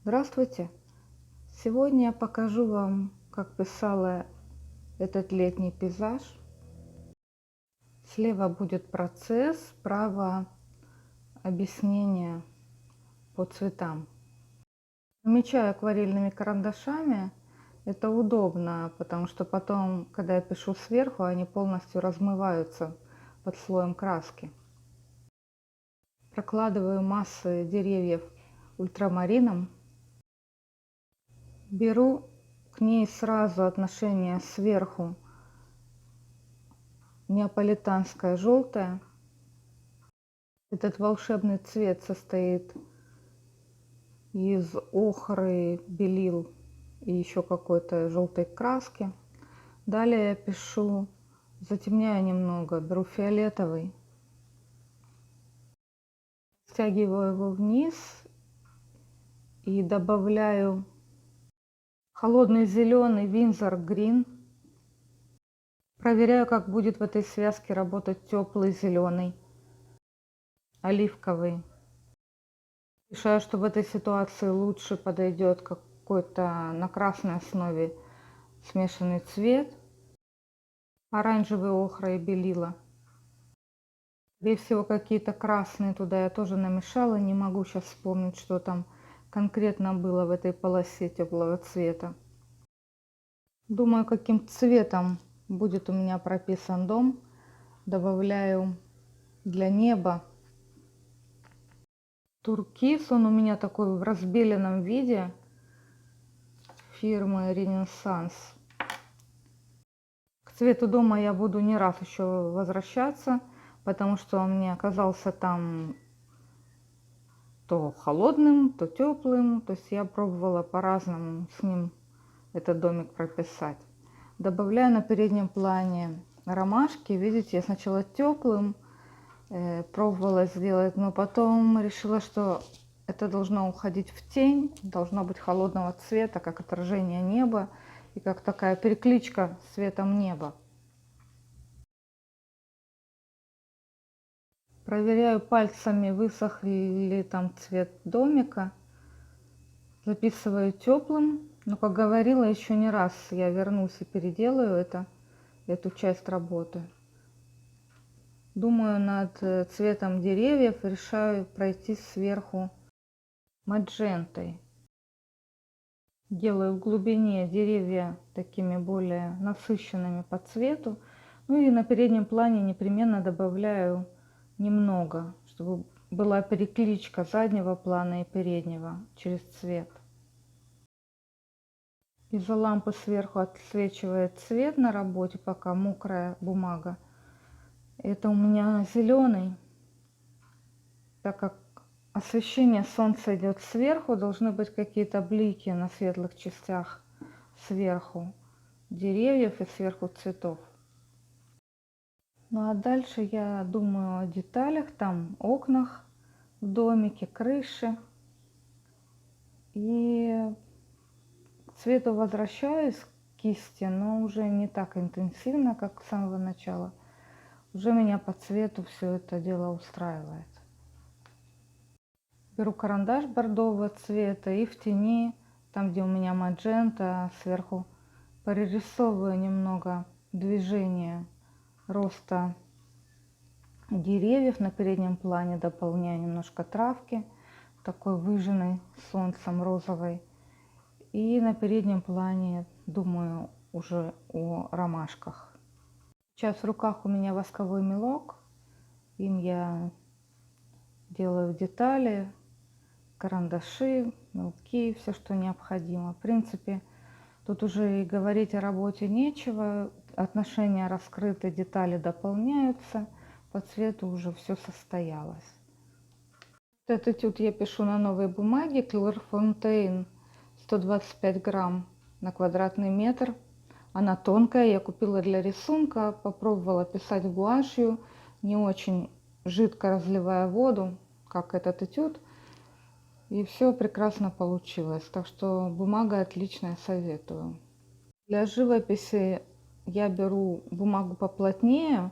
Здравствуйте! Сегодня я покажу вам, как писала этот летний пейзаж. Слева будет процесс, справа объяснение по цветам. Помечаю акварельными карандашами. Это удобно, потому что потом, когда я пишу сверху, они полностью размываются под слоем краски. Прокладываю массы деревьев ультрамарином. Беру к ней сразу отношение сверху неаполитанское желтое. Этот волшебный цвет состоит из охры, белил и еще какой-то желтой краски. Далее я пишу, затемняю немного, беру фиолетовый, стягиваю его вниз и добавляю холодный зеленый Winsor Green. Проверяю, как будет в этой связке работать теплый зеленый, оливковый. Решаю, что в этой ситуации лучше подойдет какой-то на красной основе смешанный цвет, оранжевый, охра и белила. Скорее всего, какие-то красные туда я тоже намешала, не могу сейчас вспомнить, что там конкретно было в этой полосе теплого цвета. Думаю, каким цветом будет у меня прописан дом. Добавляю для неба туркиз, он у меня такой в разбеленном виде, фирмы Ренессанс. К цвету дома я буду не раз еще возвращаться, потому что он мне оказался там то холодным, то теплым. То есть я пробовала по-разному с ним этот домик прописать. Добавляю на переднем плане ромашки. Видите, я сначала теплым пробовала сделать, но потом решила, что это должно уходить в тень, должно быть холодного цвета, как отражение неба и как такая перекличка с цветом неба. Проверяю пальцами, высох ли там цвет домика. Записываю теплым. Но, как говорила, еще не раз я вернусь и переделаю эту часть работы. Думаю над цветом деревьев, решаю пройти сверху маджентой. Делаю в глубине деревья такими более насыщенными по цвету. Ну и на переднем плане непременно добавляю немного, чтобы была перекличка заднего плана и переднего через цвет. Из-за лампы сверху отсвечивает цвет на работе, пока мокрая бумага. Это у меня зеленый, так как освещение солнца идет сверху, должны быть какие-то блики на светлых частях сверху деревьев и сверху цветов. Ну а дальше я думаю о деталях, там окнах в домике, крыше. И к цвету возвращаюсь, к кисти, но уже не так интенсивно, как с самого начала. Уже меня по цвету все это дело устраивает. Беру карандаш бордового цвета и в тени, там где у меня маджента, сверху прорисовываю немного движение роста деревьев на переднем плане, дополняю немножко травки, такой выжженной солнцем розовой. И на переднем плане думаю уже о ромашках. Сейчас в руках у меня восковой мелок, им я делаю детали, карандаши, мелки, все, что необходимо. В принципе, тут уже и говорить о работе нечего, отношения раскрыты, детали дополняются, по цвету уже все состоялось. Этот этюд я пишу на новой бумаге Clairefontaine 125 грамм на квадратный метр. Она тонкая, я купила для рисунка, попробовала писать гуашью, не очень жидко разливая воду, как этот этюд. И все прекрасно получилось, так что бумага отличная, советую. Для живописи я беру бумагу поплотнее,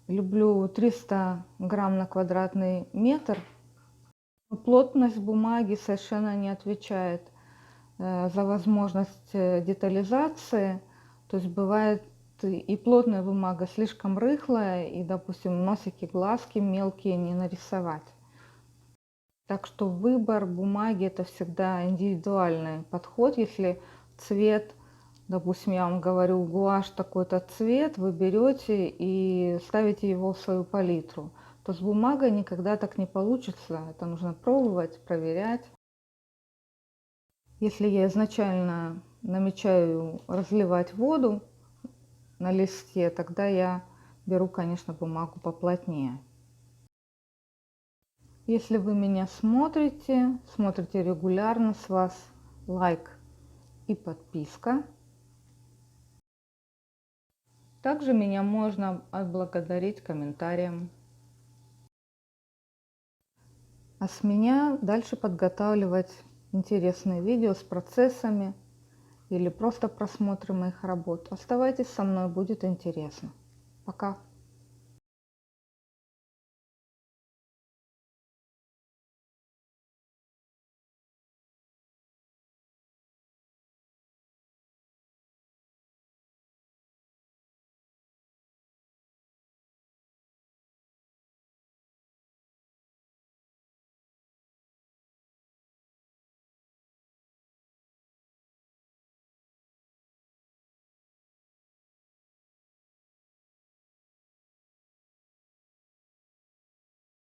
люблю 300 грамм на квадратный метр. Плотность бумаги совершенно не отвечает за возможность детализации. То есть бывает и плотная бумага слишком рыхлая, и, допустим, носики, глазки мелкие не нарисовать. Так что выбор бумаги — это всегда индивидуальный подход. Если цвет, допустим, я вам говорю, гуашь такой-то цвет, вы берете и ставите его в свою палитру, то с бумагой никогда так не получится. Это нужно пробовать, проверять. Если я изначально намечаю разливать воду на листе, тогда я беру, конечно, бумагу поплотнее. Если вы меня смотрите регулярно, с вас лайк и подписка. Также меня можно отблагодарить комментарием. А с меня дальше подготавливать интересные видео с процессами или просто просмотр моих работ. Оставайтесь со мной, будет интересно. Пока!